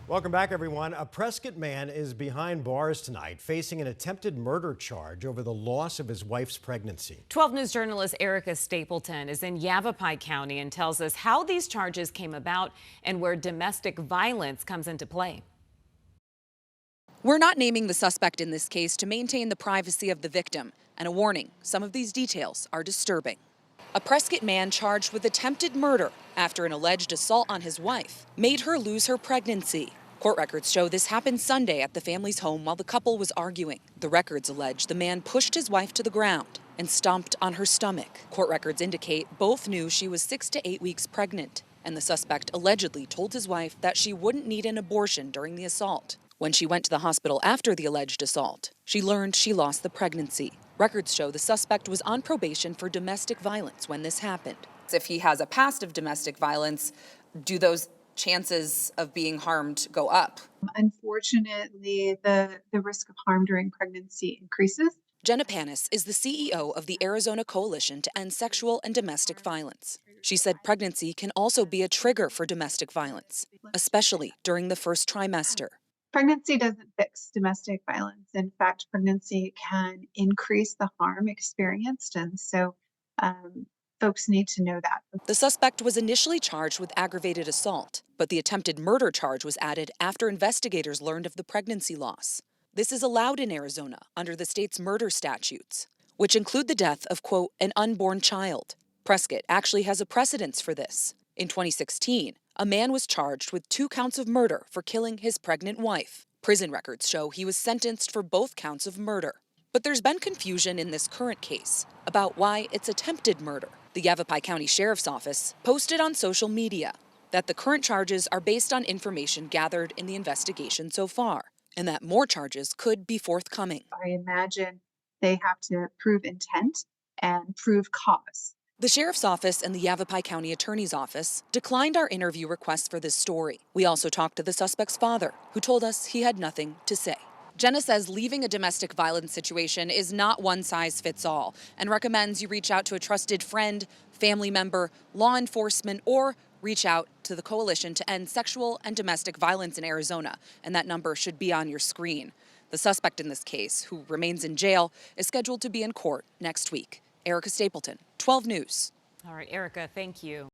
Welcome back, everyone. A Prescott man is behind bars tonight, facing an attempted murder charge over the loss of his wife's pregnancy. 12 News journalist Erica Stapleton is in Yavapai County and tells us how these charges came about and where domestic violence comes into play. We're not naming the suspect in this case to maintain the privacy of the victim. And a warning, some of these details are disturbing. A Prescott man charged with attempted murder after an alleged assault on his wife made her lose her pregnancy. Court records show this happened Sunday at the family's home while the couple was arguing. The records allege the man pushed his wife to the ground and stomped on her stomach. Court records indicate both knew she was 6 to 8 weeks pregnant, and the suspect allegedly told his wife that she wouldn't need an abortion during the assault. When she went to the hospital after the alleged assault, she learned she lost the pregnancy. Records show the suspect was on probation for domestic violence when this happened. If he has a past of domestic violence, do those chances of being harmed go up? Unfortunately, the risk of harm during pregnancy increases. Jenna Panis is the CEO of the Arizona Coalition to End Sexual and Domestic Violence. She said pregnancy can also be a trigger for domestic violence, especially during the first trimester. Pregnancy doesn't fix domestic violence. In fact, pregnancy can increase the harm experienced, and so folks need to know that. The suspect was initially charged with aggravated assault, but the attempted murder charge was added after investigators learned of the pregnancy loss. This is allowed in Arizona under the state's murder statutes, which include the death of, quote, an unborn child. Prescott actually has a precedence for this. In 2016, a man was charged with 2 counts of murder for killing his pregnant wife. Prison records show he was sentenced for both counts of murder. But there's been confusion in this current case about why it's attempted murder. The Yavapai County Sheriff's Office posted on social media that the current charges are based on information gathered in the investigation so far, and that more charges could be forthcoming. I imagine they have to prove intent and prove cause. The Sheriff's Office and the Yavapai County Attorney's Office declined our interview request for this story. We also talked to the suspect's father, who told us he had nothing to say. Jenna says leaving a domestic violence situation is not one size fits all and recommends you reach out to a trusted friend, family member, law enforcement, or reach out to the Coalition to End Sexual and Domestic Violence in Arizona, and that number should be on your screen. The suspect in this case, who remains in jail, is scheduled to be in court next week. Erica Stapleton, 12 News. All right, Erica, thank you.